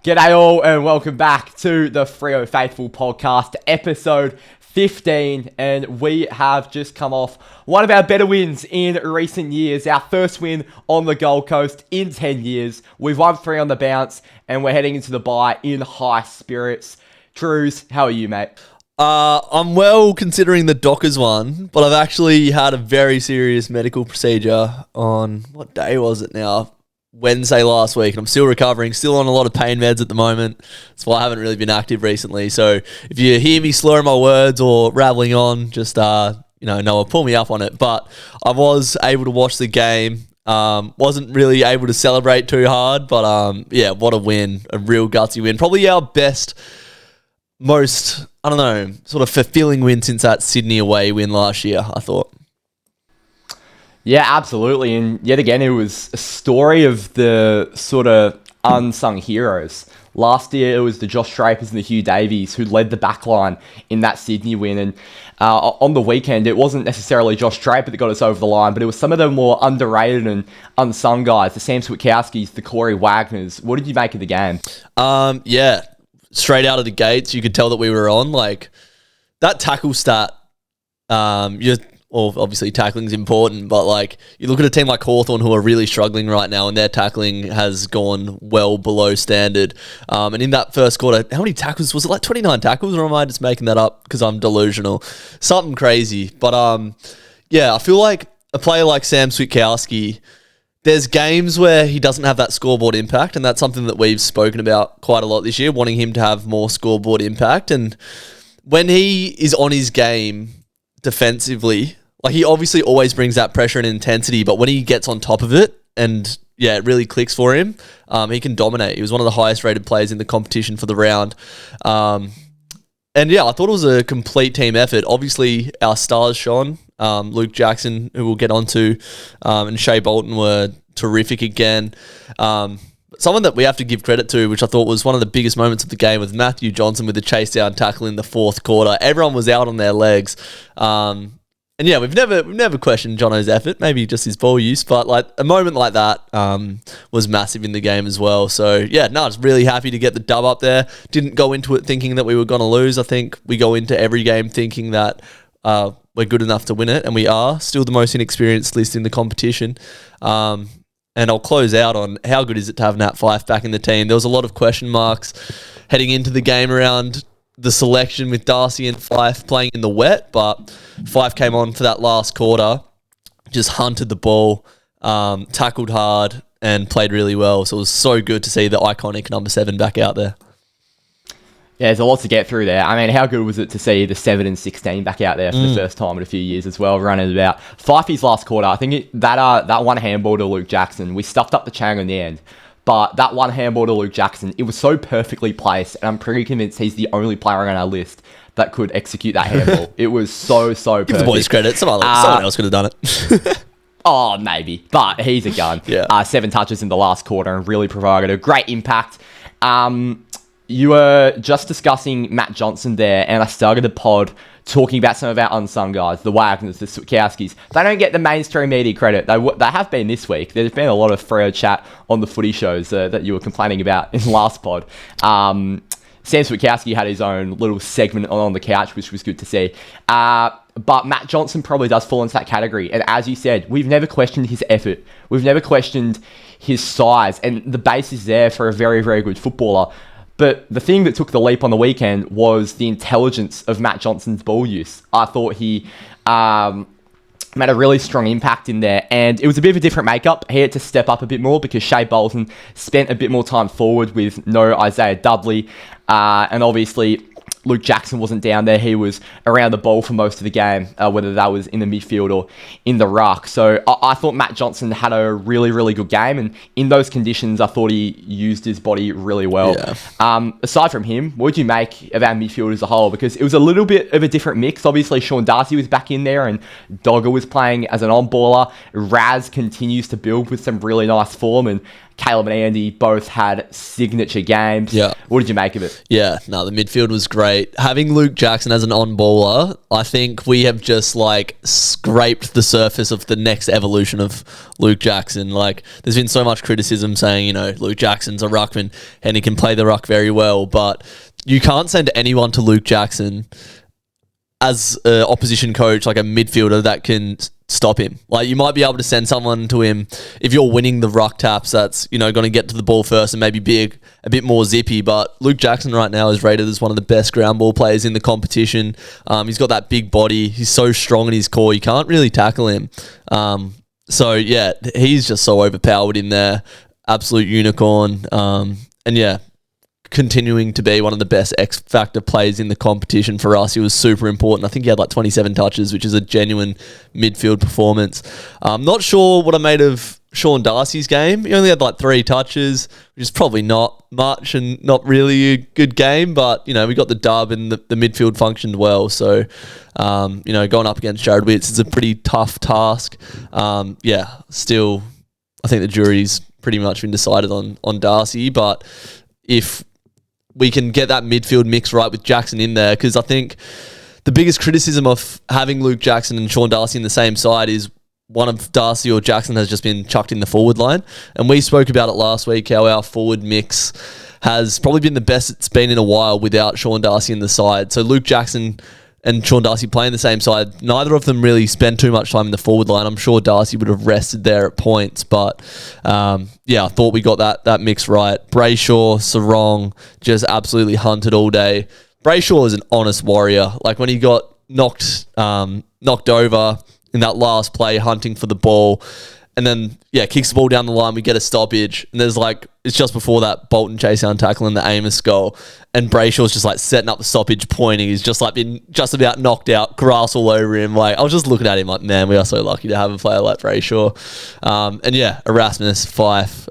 G'day all and welcome back to the Freo Faithful podcast, episode 15, and we have just come off one of our better wins in recent years, our first win on the Gold Coast in 10 years. We've won 3 on the bounce and we're heading into the bye in high spirits. Drewz, how are you, mate? I'm well considering the Dockers one, but I've actually had a very serious medical procedure on, what day was it now? Wednesday last week, and I'm still recovering, still on a lot of pain meds at the moment. That's why I haven't really been active recently. So if you hear me slurring my words or rattling on, just Noah, pull me up on it. But I was able to watch the game. Wasn't really able to celebrate too hard, but what a win, a real gutsy win. Probably our best, most sort of fulfilling win since that Sydney away win last year, I thought. Yeah, absolutely. And yet again, it was a story of the sort of unsung heroes. Last year, it was the Josh Drapers and the Hugh Davies who led the backline in that Sydney win. And on the weekend, it wasn't necessarily Josh Draper that got us over the line, but it was some of the more underrated and unsung guys, the Sam Switkowskis, the Corey Wagners. What did you make of the game? Straight out of the gates, you could tell that we were on. Like, that tackle stat, obviously tackling's important, but like you look at a team like Hawthorn who are really struggling right now and their tackling has gone well below standard. And in that first quarter, how many tackles? Was it like 29 tackles or am I just making that up because I'm delusional? Something crazy. But I feel like a player like Sam Switkowski, there's games where he doesn't have that scoreboard impact, and that's something that we've spoken about quite a lot this year, wanting him to have more scoreboard impact. And when he is on his game defensively, like he obviously always brings that pressure and intensity, but when he gets on top of it and it really clicks for him, he can dominate. He was one of the highest rated players in the competition for the round. I thought it was a complete team effort. Obviously our stars shone. Luke Jackson, who we'll get onto, and Shea Bolton were terrific again. Someone that we have to give credit to, which I thought was one of the biggest moments of the game, was Matthew Johnson with the chase down tackle in the fourth quarter. Everyone was out on their legs. We've never questioned Jono's effort, maybe just his ball use, but like a moment like that was massive in the game as well. So I was really happy to get the dub up there. Didn't go into it thinking that we were going to lose. I think we go into every game thinking that we're good enough to win it, and we are. Still the most inexperienced list in the competition. And I'll close out on how good is it to have Nat Fyfe back in the team. There was a lot of question marks heading into the game around the selection with Darcy and Fyfe playing in the wet, but Fyfe came on for that last quarter, just hunted the ball, tackled hard, and played really well. So it was so good to see the iconic number 7 back out there. Yeah, there's a lot to get through there. I mean, how good was it to see the 7 and 16 back out there for the first time in a few years as well, running about. Fyfey's last quarter, I think that one handball to Luke Jackson, we stuffed up the Chang in the end, but that one handball to Luke Jackson, it was so perfectly placed, and I'm pretty convinced he's the only player on our list that could execute that handball. It was so perfect. Give the boys credit. Someone else could have done it. Oh, maybe, but he's a gun. 7 touches in the last quarter and really provided a great impact. You were just discussing Matt Johnson there, and I started the pod talking about some of our unsung guys, the Wagners, the Switkowskis. They don't get the mainstream media credit. They have been this week. There's been a lot of Freo chat on the footy shows that you were complaining about in the last pod. Sam Switkowski had his own little segment on the couch, which was good to see. But Matt Johnson probably does fall into that category. And as you said, we've never questioned his effort. We've never questioned his size. And the base is there for a very, very good footballer. But the thing that took the leap on the weekend was the intelligence of Matt Johnson's ball use. I thought he made a really strong impact in there, and it was a bit of a different makeup. He had to step up a bit more because Shea Bolton spent a bit more time forward with no Isaiah Dudley, and obviously Luke Jackson wasn't down there. He was around the ball for most of the game, whether that was in the midfield or in the ruck. So I thought Matt Johnson had a really, really good game. And in those conditions, I thought he used his body really well. Yeah. Aside from him, what did you make of our midfield as a whole? Because it was a little bit of a different mix. Obviously, Sean Darcy was back in there and Dogger was playing as an on-baller. Raz continues to build with some really nice form. And Caleb and Andy both had signature games. Yeah. What did you make of it? Yeah, no, the midfield was great. Having Luke Jackson as an on-baller, I think we have just, like, scraped the surface of the next evolution of Luke Jackson. Like, there's been so much criticism saying, you know, Luke Jackson's a ruckman and he can play the ruck very well, but you can't send anyone to Luke Jackson as an opposition coach, like a midfielder that can stop him. Like, you might be able to send someone to him if you're winning the ruck taps that's, you know, going to get to the ball first and maybe be a bit more zippy. But Luke Jackson right now is rated as one of the best ground ball players in the competition. He's got that big body. He's so strong in his core. You can't really tackle him. So, yeah, he's just so overpowered in there. Absolute unicorn. And, yeah, continuing to be one of the best X Factor players in the competition for us. He was super important. I think he had like 27 touches, which is a genuine midfield performance. I'm not sure what I made of Sean Darcy's game. He only had like 3 touches, which is probably not much and not really a good game, but, you know, we got the dub and the midfield functioned well. So, you know, going up against Jared Witts is a pretty tough task. Yeah, still, I think the jury's pretty much been decided on Darcy, but if we can get that midfield mix right with Jackson in there, because I think the biggest criticism of having Luke Jackson and Sean Darcy in the same side is one of Darcy or Jackson has just been chucked in the forward line. And we spoke about it last week, how our forward mix has probably been the best it's been in a while without Sean Darcy in the side. So Luke Jackson and Sean Darcy playing the same side, neither of them really spend too much time in the forward line. I'm sure Darcy would have rested there at points, but yeah, I thought we got that mix right. Brayshaw, Sarong, just absolutely hunted all day. Brayshaw is an honest warrior. Like when he got knocked over in that last play, hunting for the ball, and then, yeah, kicks the ball down the line, we get a stoppage, and there's like, it's just before that Bolton chase down tackle and the Amos goal, and Brayshaw's just like setting up the stoppage, pointing, he's just like been just about knocked out, grass all over him. Like, I was just looking at him like, man, we are so lucky to have a player like Brayshaw. And yeah, Erasmus, Fyfe,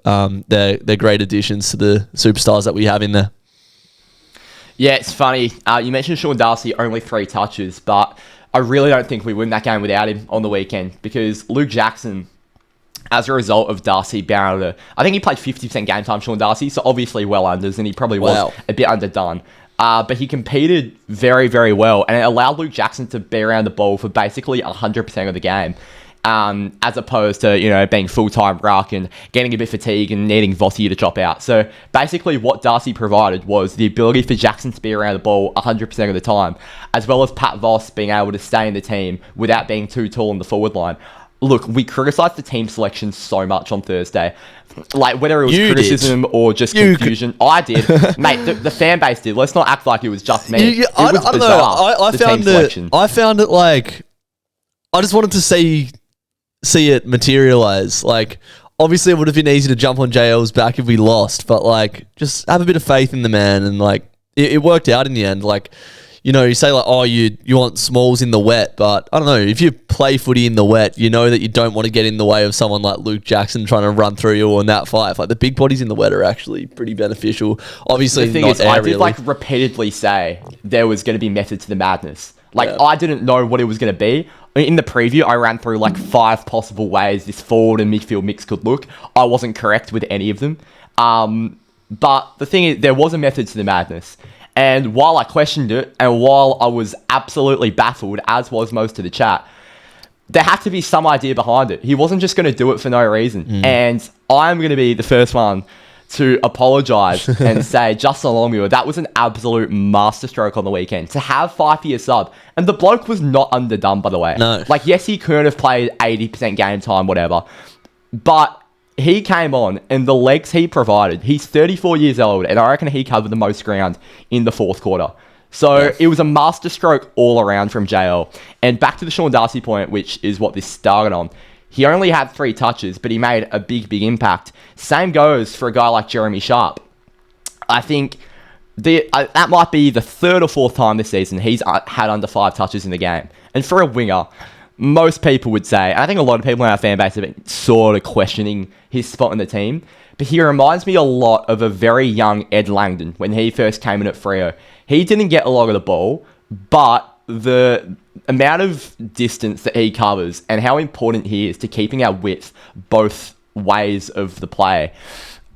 they're great additions to the superstars that we have in there. Yeah, it's funny. You mentioned Sean Darcy, only 3 touches, but I really don't think we win that game without him on the weekend, because Luke Jackson, as a result of Darcy being able to, I think he played 50% game time, Sean Darcy, so obviously well unders, and he probably was a bit underdone. But he competed very, very well, and it allowed Luke Jackson to be around the ball for basically 100% of the game, as opposed to, you know, being full-time ruck and getting a bit fatigued and needing Vossi to chop out. So basically what Darcy provided was the ability for Jackson to be around the ball 100% of the time, as well as Pat Voss being able to stay in the team without being too tall in the forward line. Look, we criticised the team selection so much on Thursday. Like, whether it was criticism or just confusion. I did. Mate, the fan base did. Let's not act like it was just me. It was bizarre. I found it like, I just wanted to see it materialise. Like, obviously it would have been easy to jump on JL's back if we lost, but like, just have a bit of faith in the man, and like, it worked out in the end. Like, you know, you say like, oh, you want smalls in the wet, but I don't know, if you play footy in the wet, you know that you don't want to get in the way of someone like Luke Jackson trying to run through you on that Fyfe. Like, the big bodies in the wet are actually pretty beneficial. Obviously, the thing is, I did like repeatedly say there was going to be method to the madness. Like, I didn't know what it was going to be. In the preview, I ran through like 5 possible ways this forward and midfield mix could look. I wasn't correct with any of them. But the thing is, there was a method to the madness. And while I questioned it, and while I was absolutely baffled, as was most of the chat, there had to be some idea behind it. He wasn't just going to do it for no reason. And I'm going to be the first one to apologise and say, Justin Longmuir, that was an absolute masterstroke on the weekend. To have Fyfey a sub, and the bloke was not underdone, by the way. No. Like, yes, he couldn't have played 80% game time, whatever, but he came on, and the legs he provided, he's 34 years old, and I reckon he covered the most ground in the fourth quarter. So it was a masterstroke all around from JL. And back to the Sean Darcy point, which is what this started on. He only had 3 touches, but he made a big, big impact. Same goes for a guy like Jeremy Sharp. I think that might be the 3rd or 4th time this season he's had under 5 touches in the game. And for a winger, most people would say, and I think a lot of people in our fan base have been sort of questioning his spot in the team, but he reminds me a lot of a very young Ed Langdon when he first came in at Freo. He didn't get a lot of the ball, but the amount of distance that he covers and how important he is to keeping our width both ways of the play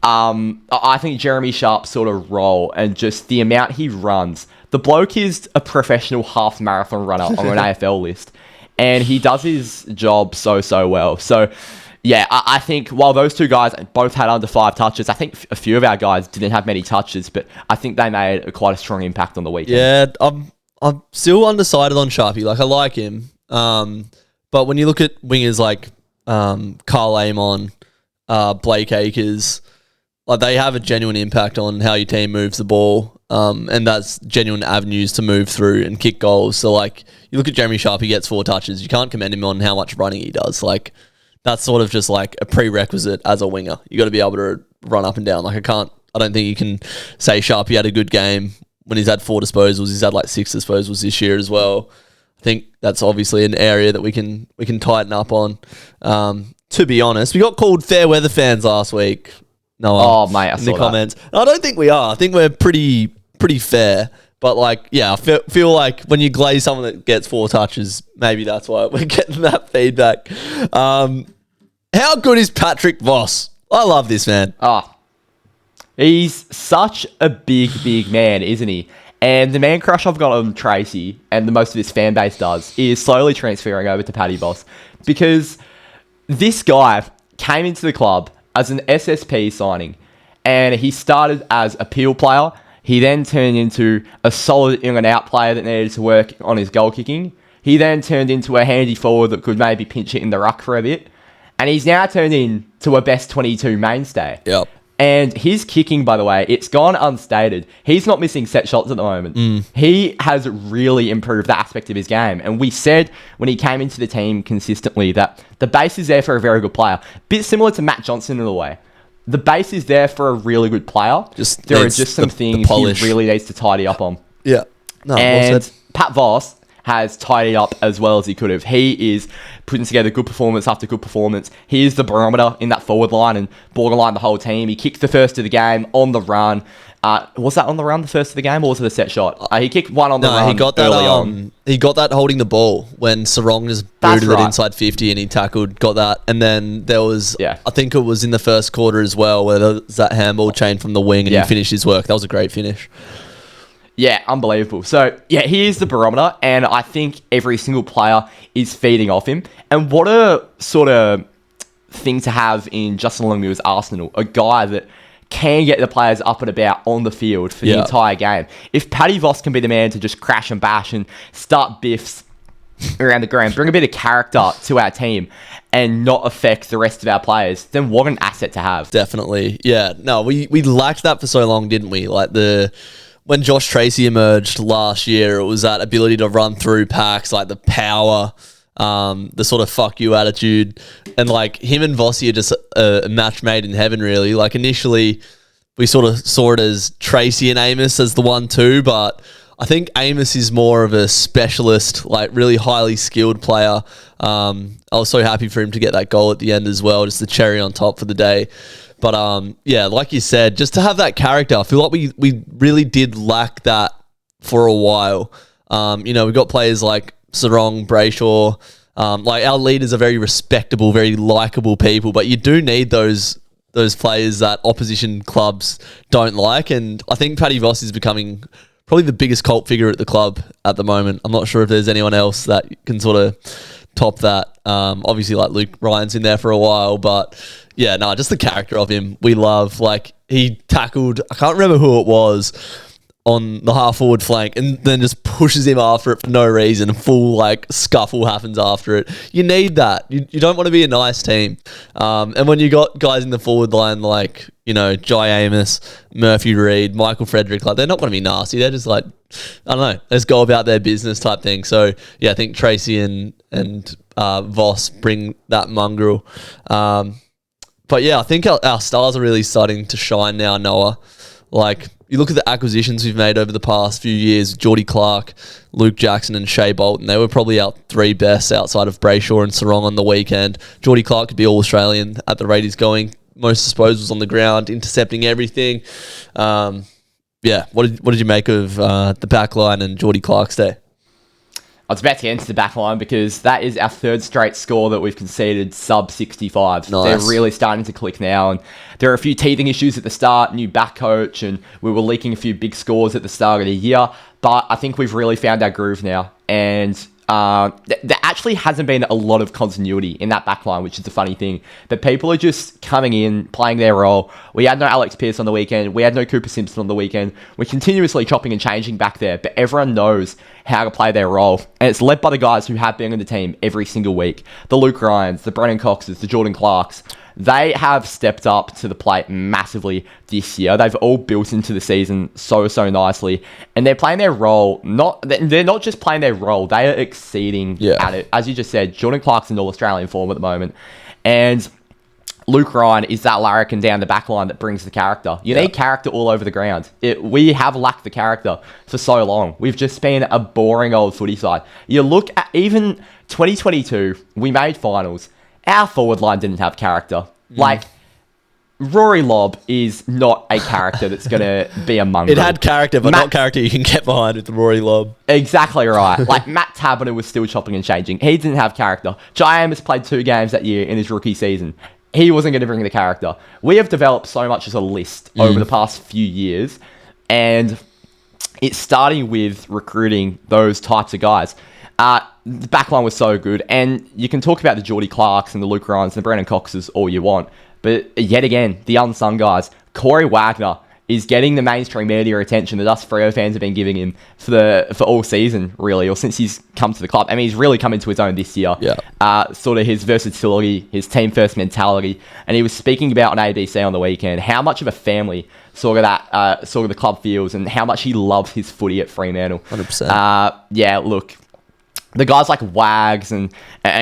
I think Jeremy Sharp's sort of role and just the amount he runs. The bloke is a professional half marathon runner on an AFL list, and he does his job so well. So, yeah, I think while those two guys both had under 5 touches, I think a few of our guys didn't have many touches, but I think they made quite a strong impact on the weekend. Yeah, I'm still undecided on Sharpie. Like, I like him, but when you look at wingers like Carl Amon, Blake Acres, like they have a genuine impact on how your team moves the ball, and that's genuine avenues to move through and kick goals. So, like, you look at Jeremy Sharp, he gets 4 touches. You can't commend him on how much running he does. Like, that's sort of just like a prerequisite as a winger. You got to be able to run up and down. Like, I don't think you can say Sharpie had a good game when he's had 4 disposals. He's had like 6 disposals this year as well. I think that's obviously an area that we can tighten up on. To be honest, we got called fair weather fans last week. No, mate, I saw in the comments. I don't think we are. I think we're pretty fair. But like, yeah, I feel like when you glaze someone that gets 4 touches, maybe that's why we're getting that feedback. How good is Patrick Voss? I love this man. He's such a big man, isn't he? And the man crush I've got on Tracy, and the most of his fan base does, is slowly transferring over to Paddy Voss. Because this guy came into the club as an SSP signing, and he started as a peel player. He then turned into a solid in and out player that needed to work on his goal kicking. He then turned into a handy forward that could maybe pinch it in the ruck for a bit. And he's now turned into a best 22 mainstay. Yep. And his kicking, by the way, it's gone unstated. He's not missing set shots at the moment. He has really improved that aspect of his game. And we said when he came into the team consistently that the base is there for a very good player. Bit similar to Matt Johnson in a way. The base is there for a really good player. There are just some things he really needs to tidy up on. Yeah. No, and well said. Pat Voss has tidied up as well as he could have. He is putting together good performance after good performance. He is the barometer in that forward line and borderline the whole team. He kicked the first of the game on the run. Was that on the run, the first of the game, or was it a set shot? He kicked one on the run. He got that early on. He got that holding the ball when Sarong just booted it inside 50 and he tackled, got that. And then there was, I think it was in the first quarter as well, where there was that handball chain from the wing and he finished his work. That was a great finish. Yeah, unbelievable. So, yeah, he is the barometer, and I think every single player is feeding off him. And what a sort of thing to have in Justin Longmuir's Arsenal, a guy that can get the players up and about on the field for the entire game. If Paddy Voss can be the man to just crash and bash and start biffs around the ground, bring a bit of character to our team and not affect the rest of our players, then what an asset to have. Definitely. Yeah. No, we lacked that for so long, didn't we? Like when Josh Tracy emerged last year, it was that ability to run through packs, like the power, the sort of fuck you attitude. And like him and Vossi are just a match made in heaven, really. Like initially, we sort of saw it as Tracy and Amos as the 1-2, but I think Amos is more of a specialist, like really highly skilled player. I was so happy for him to get that goal at the end as well, just the cherry on top for the day. But yeah, like you said, just to have that character, I feel like we really did lack that for a while. We've got players like Sarong, Brayshaw, like our leaders are very respectable, very likable people, but you do need those players that opposition clubs don't like. And I think Paddy Voss is becoming probably the biggest cult figure at the club at the moment. I'm not sure if there's anyone else that can sort of top that. Obviously, like Luke Ryan's in there for a while, but yeah, no, just the character of him we love. Like he tackled, I can't remember who it was, on the half forward flank and then just pushes him after it for no reason. A full like scuffle happens after it. You need that. You don't want to be a nice team. And when you got guys in the forward line like, Jai Amos, Murphy Reed, Michael Frederick, like they're not going to be nasty. They're just like, I don't know, let's go about their business type thing. So yeah, I think Tracy and Voss bring that mongrel. But yeah, I think our stars are really starting to shine now, Noah. Like, you look at the acquisitions we've made over the past few years, Geordie Clark, Luke Jackson and Shea Bolton, they were probably our 3 best outside of Brayshaw and Sarong on the weekend. Geordie Clark could be All-Australian at the rate he's going. Most disposals on the ground, intercepting everything. Yeah, what did you make of the back line and Geordie Clark's day? I was about to get into the back line because that is our third straight score that we've conceded sub 65. Nice. They're really starting to click now, and there are a few teething issues at the start, new back coach, and we were leaking a few big scores at the start of the year, but I think we've really found our groove now, and there actually hasn't been a lot of continuity in that back line, which is the funny thing. But people are just coming in, playing their role. We had no Alex Pearce on the weekend. We had no Cooper Simpson on the weekend. We're continuously chopping and changing back there, but everyone knows how to play their role. And it's led by the guys who have been in the team every single week. The Luke Ryans, the Brennan Coxes, the Jordan Clarks. They have stepped up to the plate massively this year. They've all built into the season so nicely. And they're playing their role. They're not just playing their role. They are exceeding at it. As you just said, Jordan Clark's in All-Australian form at the moment. And Luke Ryan is that larrikin down the back line that brings the character. You need character all over the ground. We have lacked the character for so long. We've just been a boring old footy side. You look at even 2022, we made finals. Our forward line didn't have character. Like, Rory Lobb is not a character that's going to be a mongrel. It had character, but not character you can get behind with the Rory Lobb. Exactly right. Like, Matt Taberner was still chopping and changing. He didn't have character. Jai Amos played 2 games that year in his rookie season. He wasn't going to bring the character. We have developed so much as a list over the past few years, and it's starting with recruiting those types of guys. The backline was so good, and you can talk about the Geordie Clarks and the Luke Ryans and the Brennan Coxes all you want, but yet again, the unsung guys, Corey Wagner is getting the mainstream media attention that us Freo fans have been giving him for all season, really, or since he's come to the club. I mean, he's really come into his own this year. Sort of his versatility, his team-first mentality, and he was speaking about on ABC on the weekend how much of a family sort of the club feels and how much he loves his footy at Fremantle. 100%. Look, the guys like Wags and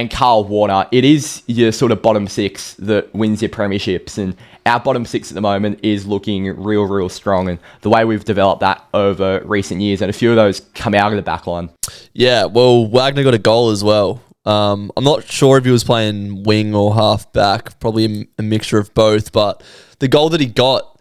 Carl Warner, it is your sort of bottom 6 that wins your premierships, and our bottom 6 at the moment is looking real strong, and the way we've developed that over recent years, and a few of those come out of the back line. Yeah, well, Wagner got a goal as well. I'm not sure if he was playing wing or half back, probably a mixture of both, but the goal that he got,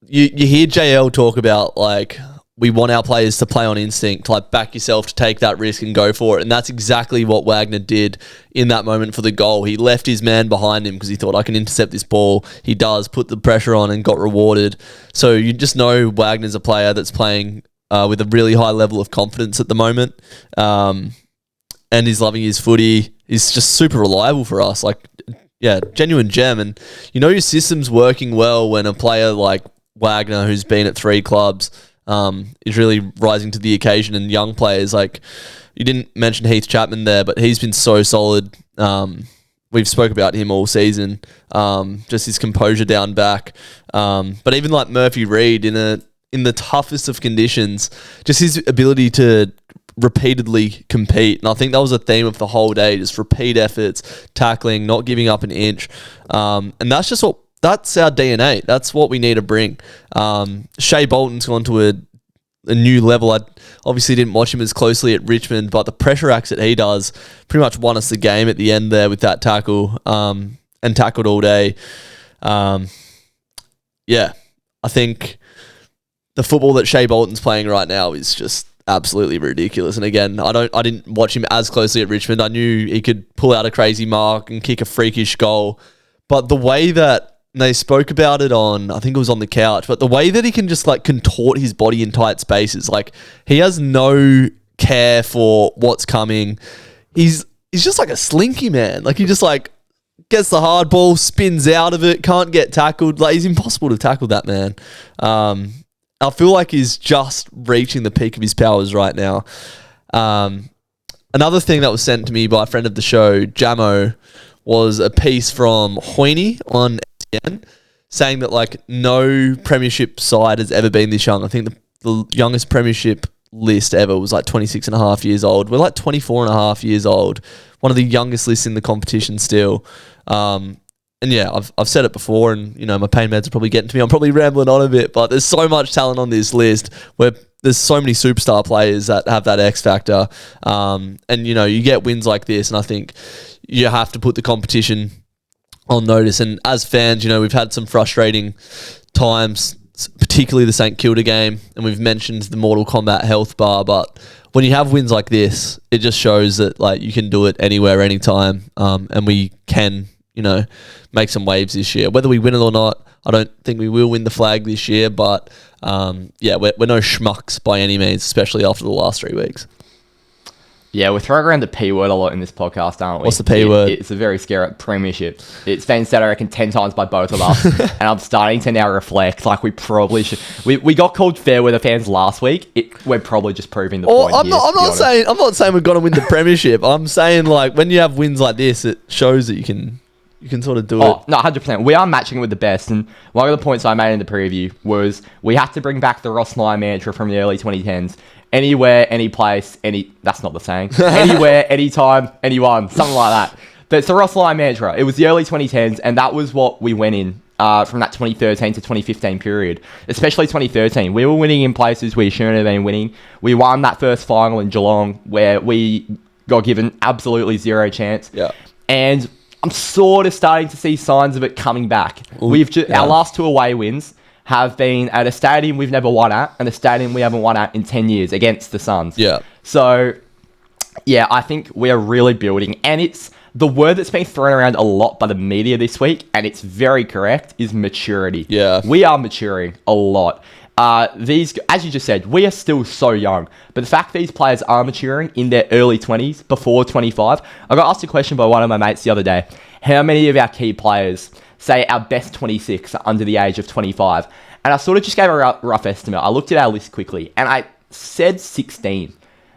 you hear JL talk about, like, we want our players to play on instinct, like back yourself to take that risk and go for it. And that's exactly what Wagner did in that moment for the goal. He left his man behind him because he thought, I can intercept this ball. He does, put the pressure on and got rewarded. So you just know Wagner's a player that's playing with a really high level of confidence at the moment. And he's loving his footy. He's just super reliable for us. Like, yeah, genuine gem. And you know your system's working well when a player like Wagner, who's been at 3 clubs, is really rising to the occasion, and young players, like, you didn't mention Heath Chapman there, but he's been so solid. We've spoke about him all season, just his composure down back. But even like Murphy Reid in the toughest of conditions, just his ability to repeatedly compete. And I think that was a theme of the whole day, just repeat efforts, tackling, not giving up an inch. And that's our DNA. That's what we need to bring. Shea Bolton's gone to a new level. I obviously didn't watch him as closely at Richmond, but the pressure acts that he does pretty much won us the game at the end there with that tackle, and tackled all day. I think the football that Shea Bolton's playing right now is just absolutely ridiculous. And again, I didn't watch him as closely at Richmond. I knew he could pull out a crazy mark and kick a freakish goal, but the way that they spoke about it on, I think it was on the couch, but the way that he can just like contort his body in tight spaces, like he has no care for what's coming. He's just like a slinky, man. Like he just like gets the hard ball, spins out of it, can't get tackled. Like he's impossible to tackle, that man. I feel like he's just reaching the peak of his powers right now. Another thing that was sent to me by a friend of the show, Jamo, was a piece from Hoyne on SEN saying that like no premiership side has ever been this young. I think the youngest premiership list ever was like 26 and a half years old. We're like 24 and a half years old. One of the youngest lists in the competition still. And yeah, I've said it before, and you know my pain meds are probably getting to me. I'm probably rambling on a bit, but there's so much talent on this list where there's so many superstar players that have that X factor. And you know you get wins like this, and I think you have to put the competition on notice. And as fans, you know we've had some frustrating times, particularly the St Kilda game, and we've mentioned the Mortal Kombat health bar, but when you have wins like this, it just shows that like you can do it anywhere, anytime, and we can, make some waves this year. Whether we win it or not, I don't think we will win the flag this year, but we're no schmucks by any means, especially after the last 3 weeks. Yeah, we're throwing around the P word a lot in this podcast, aren't we? What's the P word? It's a very scary premiership. It's been said, I reckon, 10 times by both of us. And I'm starting to now reflect like we probably should. We got called fair weather fans last week. We're probably just proving the point. I'm not saying we've got to win the premiership. I'm saying like when you have wins like this, it shows that you can sort of do it. No, 100%. We are matching it with the best. And one of the points I made in the preview was we have to bring back the Ross Lyon mantra from the early 2010s. Anywhere, any place, that's not the saying. Anywhere, anytime, anyone, something like that. But it's the Ross Lyon mantra. It was the early 2010s, and that was what we went in from that 2013 to 2015 period. Especially 2013. We were winning in places we shouldn't have been winning. We won that first final in Geelong, where we got given absolutely zero chance. Yeah. And I'm sort of starting to see signs of it coming back. Our last 2 away wins have been at a stadium we've never won at and a stadium we haven't won at in 10 years against the Suns. Yeah. So, yeah, I think we're really building. And it's the word that's been thrown around a lot by the media this week, and it's very correct, is maturity. Yeah. We are maturing a lot. These, as you just said, we are still so young. But the fact these players are maturing in their early 20s, before 25. I got asked a question by one of my mates the other day. How many of our key players, say our best 26, are under the age of 25? And I sort of just gave a rough estimate. I looked at our list quickly, and I said 16.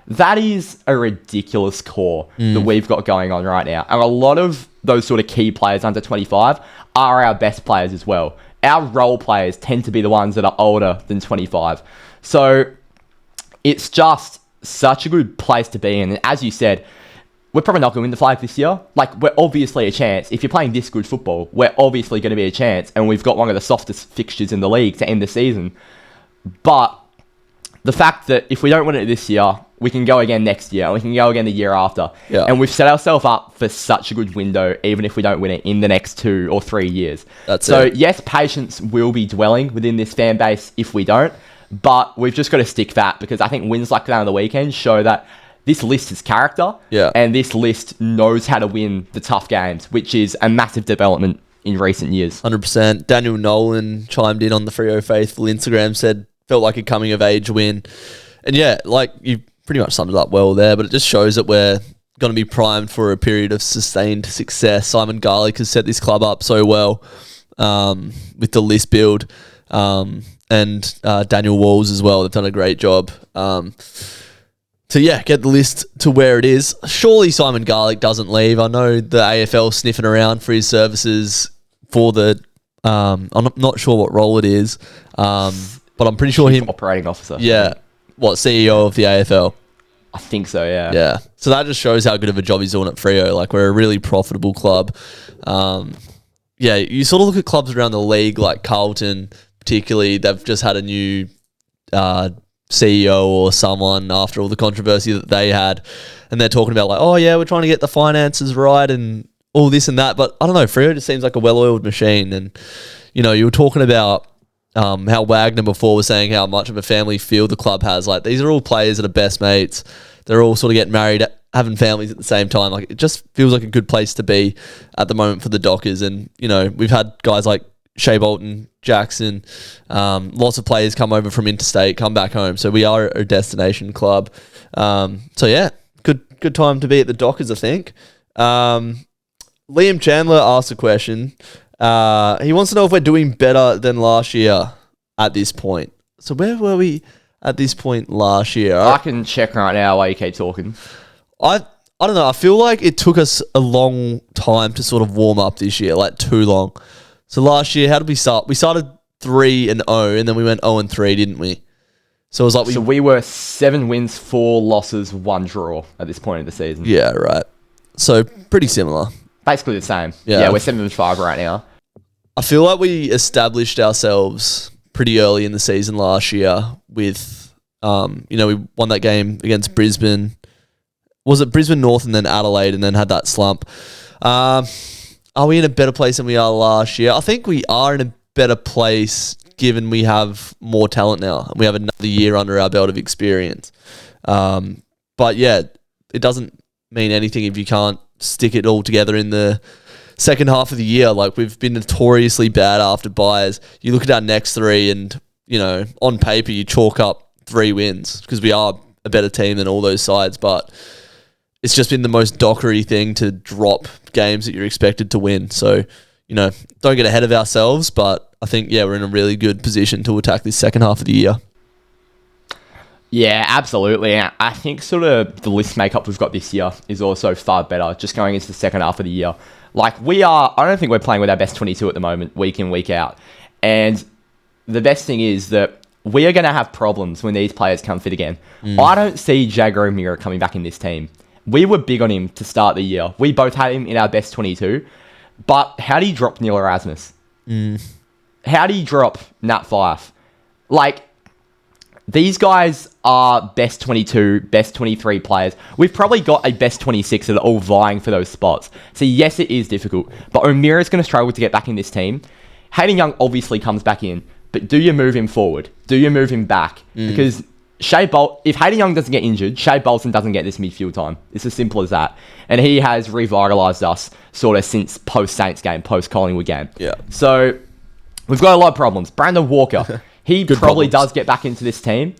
That is a ridiculous core that we've got going on right now. And a lot of those sort of key players under 25 are our best players as well. Our role players tend to be the ones that are older than 25. So it's just such a good place to be in. And as you said, we're probably not going to win the flag this year. Like, we're obviously a chance. If you're playing this good football, we're obviously going to be a chance. And we've got one of the softest fixtures in the league to end the season. But the fact that if we don't win it this year, we can go again next year. And we can go again the year after. Yeah. And we've set ourselves up for such a good window, even if we don't win it in the next 2 or 3 years. Yes, patience will be dwelling within this fan base if we don't. But we've just got to stick fat, because I think wins like that on the weekend show that this list is character, and this list knows how to win the tough games, which is a massive development in recent years. 100%. Daniel Nolan chimed in on the Freo Faithful Instagram, said, felt like a coming-of-age win. And yeah, like you pretty much summed it up well there, but it just shows that we're going to be primed for a period of sustained success. Simon Garlick has set this club up so well with the list build, and Daniel Walls as well. They've done a great job. Get the list to where it is. Surely Simon Garlick doesn't leave. I know the AFL sniffing around for his services for the... I'm not sure what role it is, but I'm pretty sure Chief operating officer. Yeah. What, CEO of the AFL? I think so, yeah. Yeah. So that just shows how good of a job he's doing at Freo. Like, we're a really profitable club. You sort of look at clubs around the league, like Carlton, particularly. They've just had a new... CEO or someone after all the controversy that they had, and they're talking about like, oh yeah, we're trying to get the finances right and all this and that, but I don't know, Freo just seems like a well-oiled machine. And you were talking about how Wagner before was saying how much of a family feel the club has. Like, these are all players that are best mates, they're all sort of getting married, having families at the same time. Like, it just feels like a good place to be at the moment for the Dockers. And we've had guys like Shea Bolton, Jackson, lots of players come over from interstate, come back home. So we are a destination club. Good time to be at the Dockers, I think. Liam Chandler asked a question. He wants to know if we're doing better than last year at this point. So where were we at this point last year? I can check right now while you keep talking. I don't know. I feel like it took us a long time to sort of warm up this year, like too long. So last year, how did we start? We started 3-0, and then we went 0-3, didn't we? So it was like we were 7 wins, 4 losses, 1 draw at this point of the season. Yeah, right. So pretty similar. Basically the same. Yeah, we're 7-5 right now. I feel like we established ourselves pretty early in the season last year with, we won that game against Brisbane. Was it Brisbane North and then Adelaide, and then had that slump? Are we in a better place than we are last year? I think we are in a better place given we have more talent now and we have another year under our belt of experience. But yeah, it doesn't mean anything if you can't stick it all together in the second half of the year. Like, we've been notoriously bad after buys. You look at our next 3 and, on paper you chalk up 3 wins because we are a better team than all those sides, but it's just been the most Dockery thing to drop games that you're expected to win. So, don't get ahead of ourselves, but I think, we're in a really good position to attack this second half of the year. Yeah, absolutely. And I think sort of the list makeup we've got this year is also far better, just going into the second half of the year. Like, I don't think we're playing with our best 22 at the moment, week in, week out. And the best thing is that we are going to have problems when these players come fit again. I don't see Jago O'Meara coming back in this team. We were big on him to start the year. We both had him in our best 22. But how do you drop Neil Erasmus? How do you drop Nat Fyfe? Like, these guys are best 22, best 23 players. We've probably got a best 26 that are all vying for those spots. So yes, it is difficult. But O'Meara's going to struggle to get back in this team. Hayden Young obviously comes back in. But do you move him forward? Do you move him back? Because if Hayden Young doesn't get injured, Shea Bolton doesn't get this midfield time. It's as simple as that. And he has revitalised us sort of since post-Saints game, post-Collingwood game. Yeah. So we've got a lot of problems. Brandon Walker, he probably does get back into this team,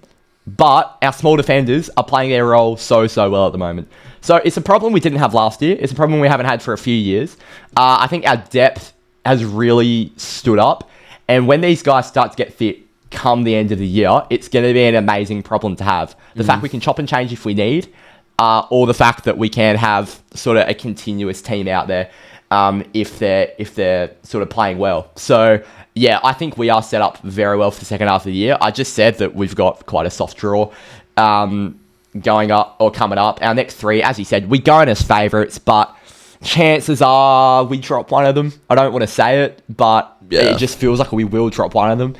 but our small defenders are playing their role so well at the moment. So it's a problem we didn't have last year. It's a problem we haven't had for a few years. I think our depth has really stood up. And when these guys start to get fit come the end of the year, it's going to be an amazing problem to have. The fact we can chop and change if we need, or the fact that we can have sort of a continuous team out there if they're sort of playing well. So, yeah, I think we are set up very well for the second half of the year. I just said that we've got quite a soft draw going up or coming up. Our next 3, as you said, we go in as favourites, but chances are we drop one of them. I don't want to say it, but it just feels like we will drop one of them,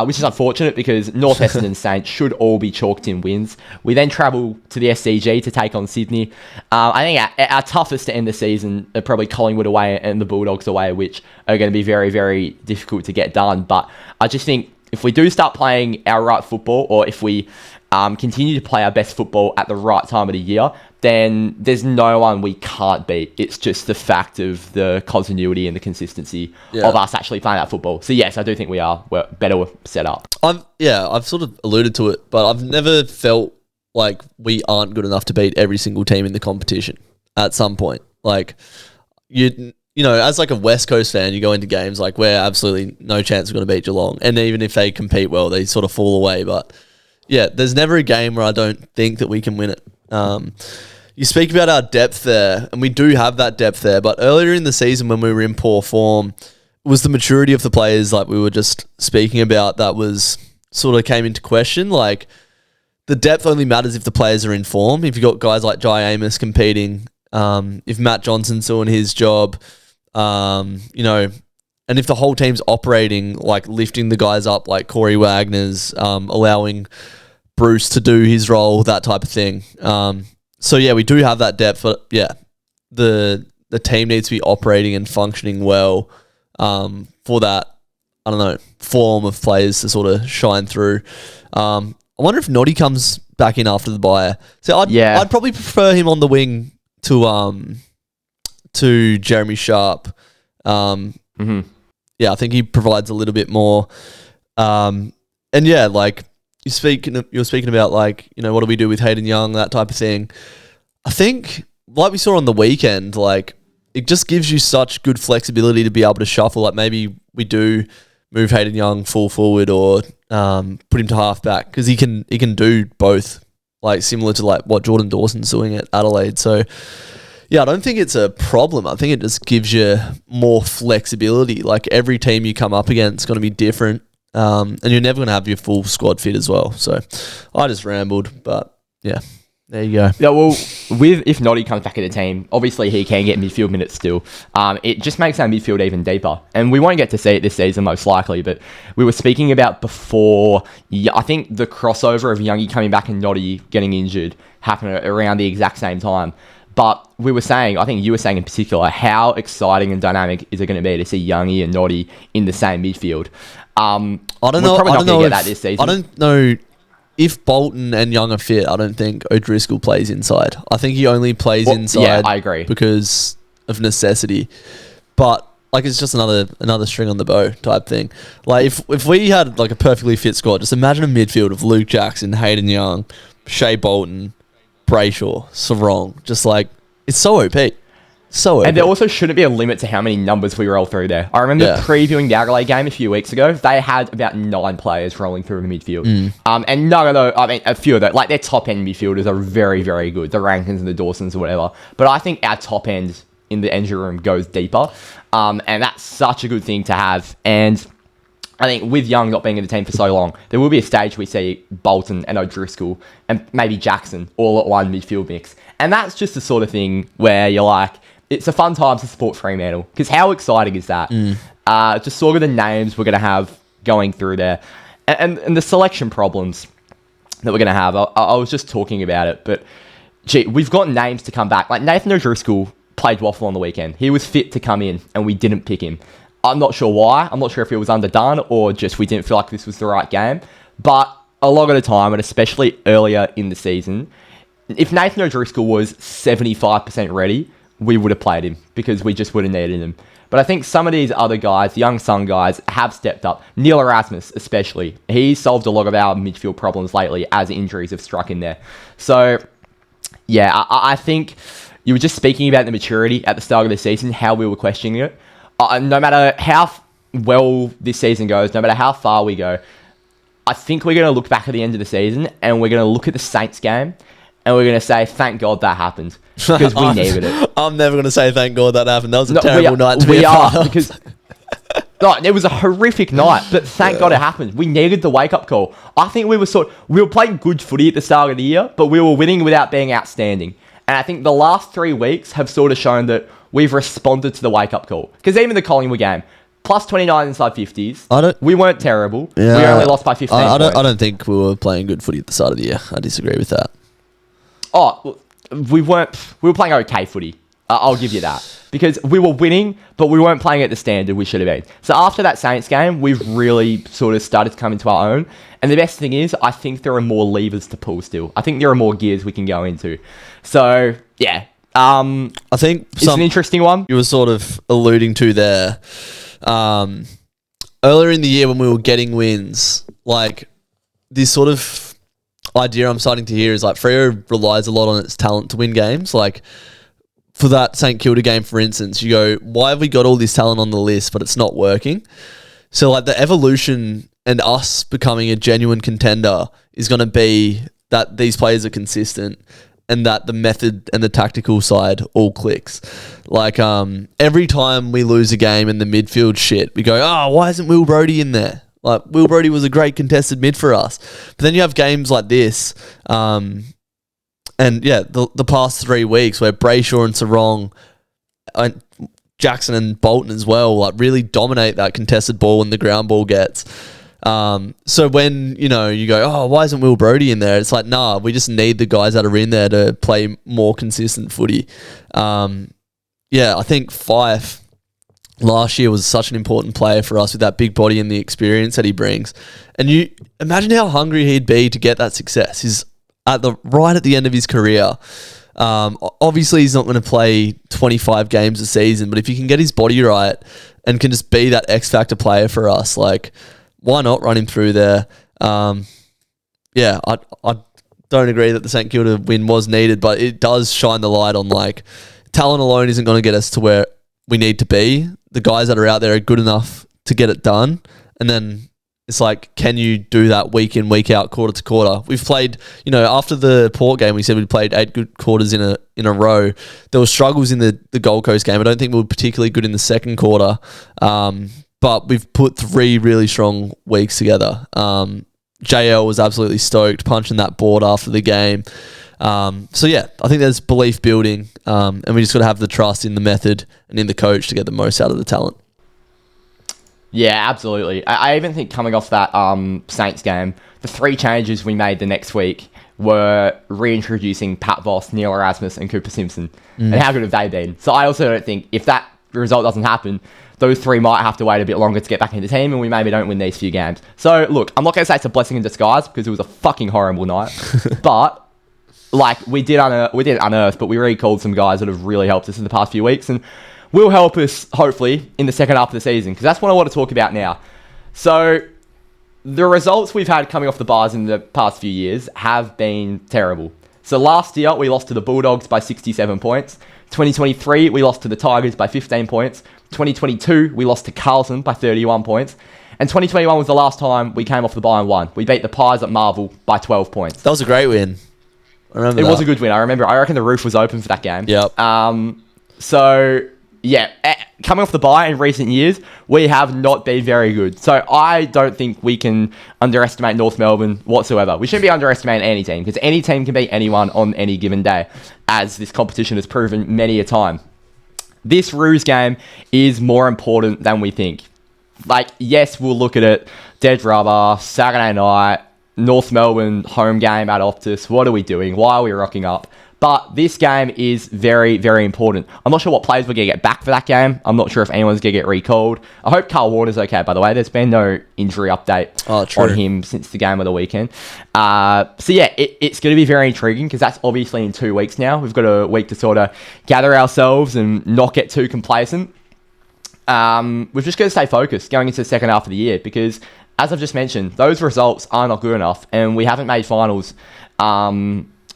which is unfortunate because North Essendon Saints should all be chalked in wins. We then travel to the SCG to take on Sydney. I think our toughest to end the season are probably Collingwood away and the Bulldogs away, which are going to be very, very difficult to get done. But I just think if we do start playing our right football, or if we continue to play our best football at the right time of the year, then there's no one we can't beat. It's just the fact of the continuity and the consistency of us actually playing that football. So yes, I do think we're better set up. I've sort of alluded to it, but I've never felt like we aren't good enough to beat every single team in the competition at some point. Like, you know, as like a West Coast fan, you go into games like we're absolutely no chance we're going to beat Geelong. And even if they compete well, they sort of fall away. But yeah, there's never a game where I don't think that we can win it. You speak about our depth there, and we do have that depth there, but earlier in the season when we were in poor form, it was the maturity of the players like we were just speaking about that was sort of came into question. Like, the depth only matters if the players are in form. If you've got guys like Jai Amos competing, if Matt Johnson's doing his job, you know, and if the whole team's operating, like lifting the guys up like Corey Wagner's, allowing Bruce to do his role, that type of thing. So yeah, we do have that depth, but yeah, the team needs to be operating and functioning well for that, I don't know, form of players to sort of shine through. I wonder if Noddy comes back in after the bye. So I'd probably prefer him on the wing to Jeremy Sharp. Yeah, I think he provides a little bit more. And yeah, like you're speaking about, like, you know, what do we do with Hayden Young, that type of thing. I think, like we saw on the weekend, like it just gives you such good flexibility to be able to shuffle. Like maybe we do move Hayden Young full forward or put him to half back because he can do both, like similar to like what Jordan Dawson's doing at Adelaide. So yeah, I don't think it's a problem. I think it just gives you more flexibility. Like every team you come up against is going to be different. And you're never going to have your full squad fit as well. So I just rambled, but yeah, there you go. Yeah, well, if Noddy comes back in the team, obviously he can get midfield minutes still. It just makes our midfield even deeper. And we won't get to see it this season most likely, but we were speaking about before, I think the crossover of Youngie coming back and Noddy getting injured happened around the exact same time. But we were saying, I think you were saying in particular, how exciting and dynamic is it going to be to see Youngie and Noddy in the same midfield? I don't know. Probably not going to get that this season. I don't know if Bolton and Young are fit, I don't think O'Driscoll plays inside. I think he only plays inside. Yeah, I agree. Because of necessity. But like, it's just another string on the bow type thing. Like, if we had like a perfectly fit squad, just imagine a midfield of Luke Jackson, Hayden Young, Shea Bolton, Brayshaw, Sarong. Just like, it's so OP. So OP. And there also shouldn't be a limit to how many numbers we roll through there. I remember previewing the Adelaide game a few weeks ago. They had about 9 players rolling through the midfield. And none of those, I mean, a few of those, like their top end midfielders are very, very good. The Rankins and the Dawsons or whatever. But I think our top end in the engine room goes deeper. And that's such a good thing to have. And I think with Young not being in the team for so long, there will be a stage we see Bolton and O'Driscoll and maybe Jackson all at one midfield mix. And that's just the sort of thing where you're like, it's a fun time to support Fremantle. Because how exciting is that? Just sort of the names we're going to have going through there. And the selection problems that we're going to have. I was just talking about it. But, gee, we've got names to come back. Like Nathan O'Driscoll played waffle on the weekend. He was fit to come in and we didn't pick him. I'm not sure why. I'm not sure if it was underdone or just we didn't feel like this was the right game. But a lot of the time, and especially earlier in the season, if Nathan O'Driscoll was 75% ready, we would have played him because we just would have needed him. But I think some of these other guys, the young Sun guys, have stepped up. Neil Erasmus, especially. He's solved a lot of our midfield problems lately as injuries have struck in there. So, yeah, I think you were just speaking about the maturity at the start of the season, how we were questioning it. No matter how well this season goes, no matter how far we go, I think we're going to look back at the end of the season and we're going to look at the Saints game and we're going to say, thank God that happened. Because we needed it. I'm never going to say thank God that happened. That was a terrible night to be a part of. Because it was a horrific night, but thank God it happened. We needed the wake-up call. I think we were playing good footy at the start of the year, but we were winning without being outstanding. And I think the last 3 weeks have sort of shown that we've responded to the wake-up call. Because even the Collingwood game, plus 29 inside 50s, we weren't terrible. Yeah, we only lost by 15 I points. don't think we were playing good footy at the start of the year. I disagree with that. We were playing okay footy. I'll give you that. Because we were winning, but we weren't playing at the standard we should have been. So after that Saints game, we've really sort of started to come into our own. And the best thing is, I think there are more levers to pull still. I think there are more gears we can go into. So, yeah. I think it's an interesting one. You were sort of alluding to there. Earlier in the year when we were getting wins, like this sort of idea I'm starting to hear is like Freo relies a lot on its talent to win games. Like for that St Kilda game, for instance, you go, why have we got all this talent on the list, but it's not working? So like the evolution and us becoming a genuine contender is going to be that these players are consistent and that the method and the tactical side all clicks. Like every time we lose a game in the midfield shit, we go, why isn't Will Brodie in there? Like, Will Brodie was a great contested mid for us. But then you have games like this, and yeah, the past 3 weeks where Brayshaw and Sarong, and Jackson and Bolton as well, like really dominate that contested ball when the ground ball gets. So when, you go, why isn't Will Brodie in there? It's like, nah, we just need the guys that are in there to play more consistent footy. Yeah, I think Fyfe last year was such an important player for us with that big body and the experience that he brings. And you imagine how hungry he'd be to get that success. He's right at the end of his career. Obviously, he's not going to play 25 games a season, but if he can get his body right and can just be that X-factor player for us, like, why not run him through there? Yeah, I don't agree that the St Kilda win was needed, but it does shine the light on, like, talent alone isn't going to get us to where we need to be. The guys that are out there are good enough to get it done. And then it's like, can you do that week in, week out, quarter to quarter? We've played, after the Port game, we said we played 8 good quarters in a row. There were struggles in the Gold Coast game. I don't think we were particularly good in the second quarter. But we've put 3 really strong weeks together. JL was absolutely stoked, punching that board after the game. So yeah, I think there's belief building, and we just got to have the trust in the method and in the coach to get the most out of the talent. Yeah, absolutely. I even think coming off that Saints game, the 3 changes we made the next week were reintroducing Pat Voss, Neil Erasmus and Cooper Simpson. And how good have they been? So I also don't think if that the result doesn't happen, those 3 might have to wait a bit longer to get back into the team, and we maybe don't win these few games. So, look, I'm not going to say it's a blessing in disguise, because it was a fucking horrible night. But, like, we didn't unearth, but we recalled some guys that have really helped us in the past few weeks, and will help us, hopefully, in the second half of the season, because that's what I want to talk about now. So, the results we've had coming off the bars in the past few years have been terrible. So last year, we lost to the Bulldogs by 67 points. 2023, we lost to the Tigers by 15 points. 2022, we lost to Carlton by 31 points. And 2021 was the last time we came off the bye and won. We beat the Pies at Marvel by 12 points. That was a great win. I remember It was a good win. I remember. I reckon the roof was open for that game. Yep. So, yeah, coming off the bye in recent years, we have not been very good. So I don't think we can underestimate North Melbourne whatsoever. We shouldn't be underestimating any team, because any team can beat anyone on any given day, as this competition has proven many a time. This Roos game is more important than we think. Like, yes, we'll look at it, dead rubber, Saturday night, North Melbourne home game at Optus. What are we doing? Why are we rocking up? But this game is very, very important. I'm not sure what players we're going to get back for that game. I'm not sure if anyone's going to get recalled. I hope Carl Warner's okay, by the way. There's been no injury update on him since the game of the weekend. So, yeah, it's going to be very intriguing, because that's obviously in 2 weeks now. We've got a week to sort of gather ourselves and not get too complacent. We've just got to stay focused going into the second half of the year, because, as I've just mentioned, those results are not good enough, and we haven't made finals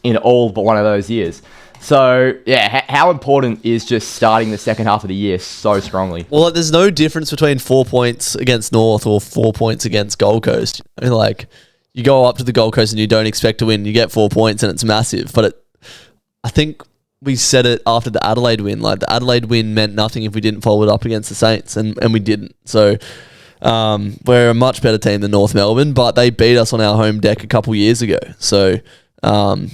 in all but one of those years. So, yeah, how important is just starting the second half of the year so strongly? Well, there's no difference between 4 points against North or 4 points against Gold Coast. I mean, like, you go up to the Gold Coast and you don't expect to win, you get 4 points and it's massive. But I think we said it after the Adelaide win. Like, the Adelaide win meant nothing if we didn't follow it up against the Saints, and we didn't. So, we're a much better team than North Melbourne, but they beat us on our home deck a couple years ago. So,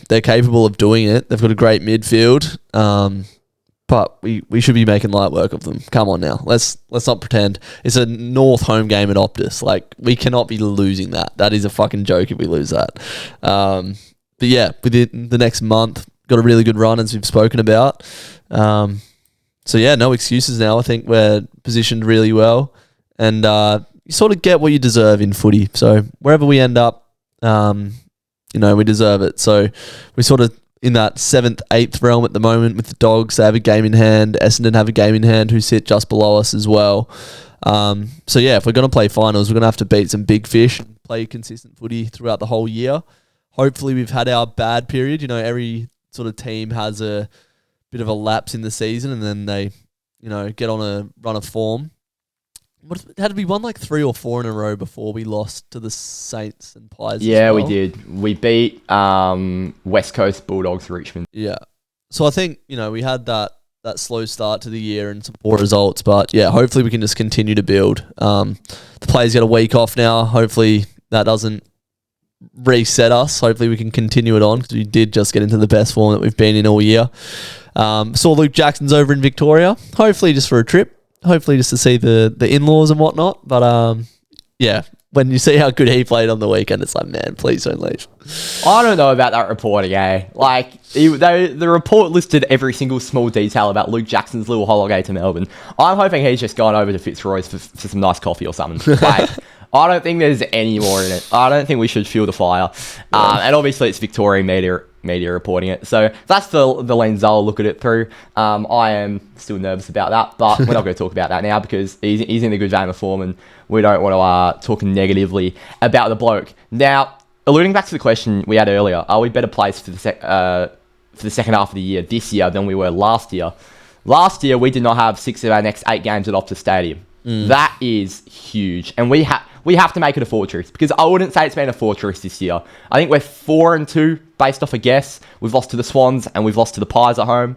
they're capable of doing it. They've got a great midfield, but we should be making light work of them. Come on now, let's not pretend. It's a North home game at Optus. Like, we cannot be losing that. That is a fucking joke if we lose that. But yeah, within the next month, got a really good run, as we've spoken about. So yeah, no excuses now. I think we're positioned really well, and you sort of get what you deserve in footy. So wherever we end up, we deserve it. So we're sort of in that 7th, 8th realm at the moment with the Dogs. They have a game in hand. Essendon have a game in hand, who sit just below us as well. So yeah, if we're going to play finals, we're going to have to beat some big fish and play consistent footy throughout the whole year. Hopefully we've had our bad period. Every sort of team has a bit of a lapse in the season, and then they, get on a run of form. Had we won like 3 or 4 in a row before we lost to the Saints and Pies? Yeah, we did. We beat West Coast Bulldogs Richmond. Yeah. So I think, we had that slow start to the year and some poor results, but yeah, hopefully we can just continue to build. The players get a week off now. Hopefully that doesn't reset us. Hopefully we can continue it on, because we did just get into the best form that we've been in all year. Saw Luke Jackson's over in Victoria, hopefully just for a trip. Hopefully just to see the in-laws and whatnot. But, yeah, when you see how good he played on the weekend, it's like, man, please don't leave. I don't know about that reporting, eh? Like, the report listed every single small detail about Luke Jackson's little holiday to Melbourne. I'm hoping he's just gone over to Fitzroy's for some nice coffee or something. Like, I don't think there's any more in it. I don't think we should fuel the fire. And obviously it's Victorian media reporting it. So that's the lens I'll look at it through. I am still nervous about that, but we're not going to talk about that now, because he's in a good vein of form, and we don't want to talk negatively about the bloke. Now, alluding back to the question we had earlier, are we better placed for the second half of the year this year than we were last year? Last year, we did not have 6 of our next 8 games at Optus Stadium. That is huge. And we have to make it a fortress, because I wouldn't say it's been a fortress this year. I think we're 4-2 based off a guess. We've lost to the Swans and we've lost to the Pies at home.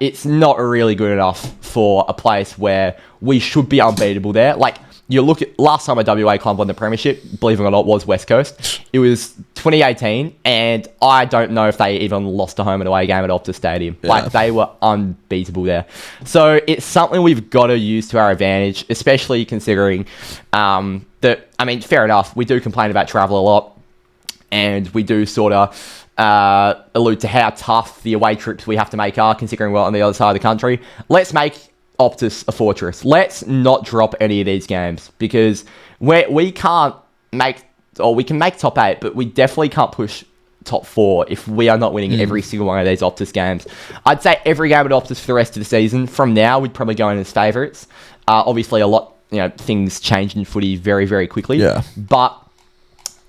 It's not really good enough for a place where we should be unbeatable there. Like, you look at last time a WA club won the premiership, believe it or not, was West Coast. It was 2018, and I don't know if they even lost a home and away game at Optus Stadium. Yeah. Like, they were unbeatable there. So it's something we've got to use to our advantage, especially considering that, I mean, fair enough, we do complain about travel a lot, and we do sort of allude to how tough the away trips we have to make are, considering we're on the other side of the country. Let's make Optus a fortress. Let's not drop any of these games because we can't make, or we can make top 8, but we definitely can't push top 4 if we are not winning every single one of these Optus games. I'd say every game at Optus for the rest of the season from now we'd probably go in as favourites. Obviously a lot, things change in footy very, very quickly. Yeah. But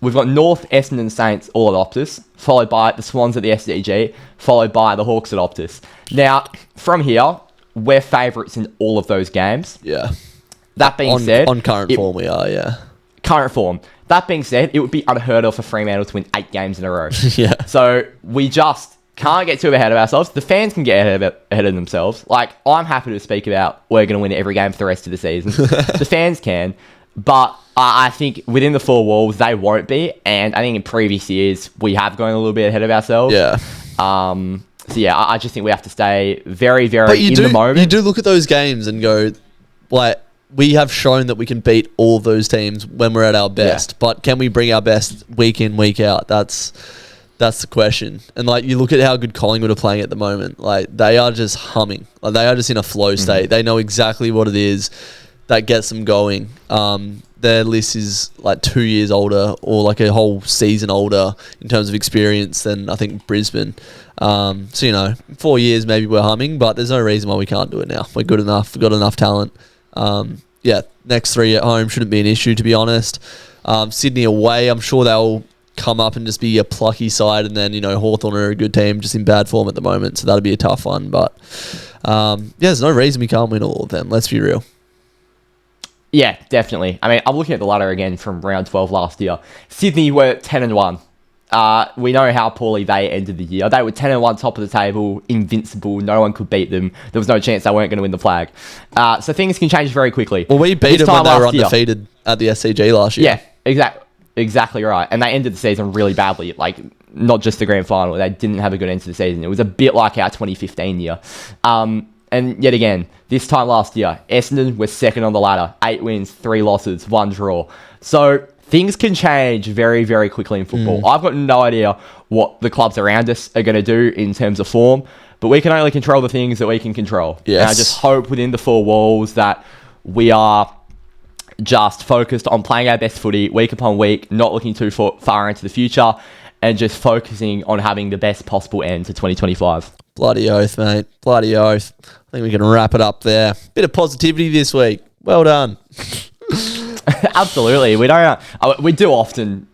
we've got North, Essendon, Saints all at Optus, followed by the Swans at the SCG, followed by the Hawks at Optus. Now, from here, we're favourites in all of those games. Yeah. That being said... On current form we are, yeah. Current form. That being said, it would be unheard of for Fremantle to win 8 games in a row. Yeah. So we just can't get too ahead of ourselves. The fans can get ahead of themselves. Like, I'm happy to speak about we're going to win every game for the rest of the season. The fans can. But I think within the 4 walls, they won't be. And I think in previous years, we have gone a little bit ahead of ourselves. Yeah. So yeah, I just think we have to stay very, very in the moment. You do look at those games and go, like, we have shown that we can beat all of those teams when we're at our best. Yeah. But can we bring our best week in, week out? That's the question. And like, you look at how good Collingwood are playing at the moment. Like, they are just humming. Like, they are just in a flow state. They know exactly what it is that gets them going. Their list is like 2 years older or like a whole season older in terms of experience than I think Brisbane. So, 4 years maybe we're humming, but there's no reason why we can't do it now. We're good enough. We've got enough talent. Next 3 at home shouldn't be an issue, to be honest. Sydney away, I'm sure they'll come up and just be a plucky side, and then, Hawthorn are a good team, just in bad form at the moment, so that'll be a tough one. But, there's no reason we can't win all of them. Let's be real. Yeah, definitely. I mean, I'm looking at the ladder again from round 12 last year. Sydney were 10-1. We know how poorly they ended the year. They were 10-1, top of the table, invincible. No one could beat them. There was no chance they weren't going to win the flag. So things can change very quickly. Well, we beat them when they were undefeated at the SCG last year. Yeah, exactly right. And they ended the season really badly. Like, not just the grand final. They didn't have a good end to the season. It was a bit like our 2015 year. And yet again, this time last year, Essendon was second on the ladder. 8 wins, 3 losses, 1 draw. So things can change very, very quickly in football. I've got no idea what the clubs around us are going to do in terms of form, but we can only control the things that we can control. Yes. And I just hope within the 4 walls that we are just focused on playing our best footy week upon week, not looking too far into the future, and just focusing on having the best possible end to 2025. Bloody oath, mate. Bloody oath. I think we can wrap it up there. Bit of positivity this week. Well done. Absolutely. We are often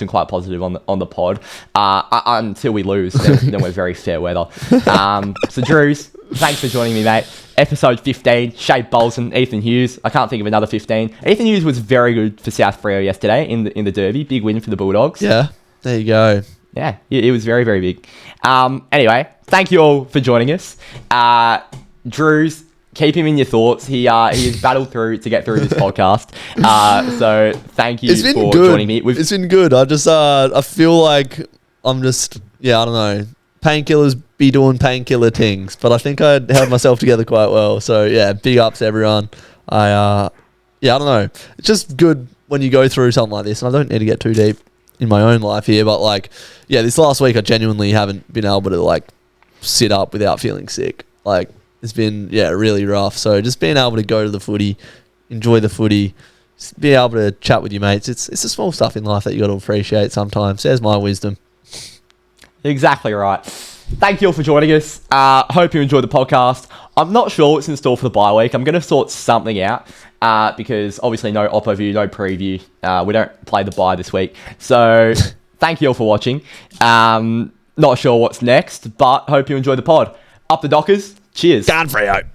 quite positive on the pod until we lose. Then we're very fair weather. So Drewz, thanks for joining me, mate. Episode 15, Shea Bolton, Ethan Hughes. I can't think of another 15. Ethan Hughes was very good for South Freo yesterday in the Derby. Big win for the Bulldogs. Yeah, there you go. Yeah, it was very, very big. Anyway, thank you all for joining us. Drewz, keep him in your thoughts. He has battled through to get through this podcast. So thank you for joining me. It's been good. I feel like I'm just, I don't know. Painkillers be doing painkiller things, but I think I held myself together quite well. So yeah, big ups to everyone. I don't know. It's just good when you go through something like this, and I don't need to get too deep in my own life here, but like, this last week I genuinely haven't been able to like sit up without feeling sick. Like, it's been really rough. So just being able to go to the footy, enjoy the footy, be able to chat with your mates, it's the small stuff in life that you got to appreciate sometimes. There's my wisdom. Exactly right. Thank you all for joining us. Hope you enjoyed the podcast. I'm not sure what's in store for the bye week. I'm going to sort something out because obviously no Oppo view, no preview. We don't play the bye this week. So thank you all for watching. Not sure what's next, but hope you enjoy the pod. Up the Dockers. Cheers. Gone Freo.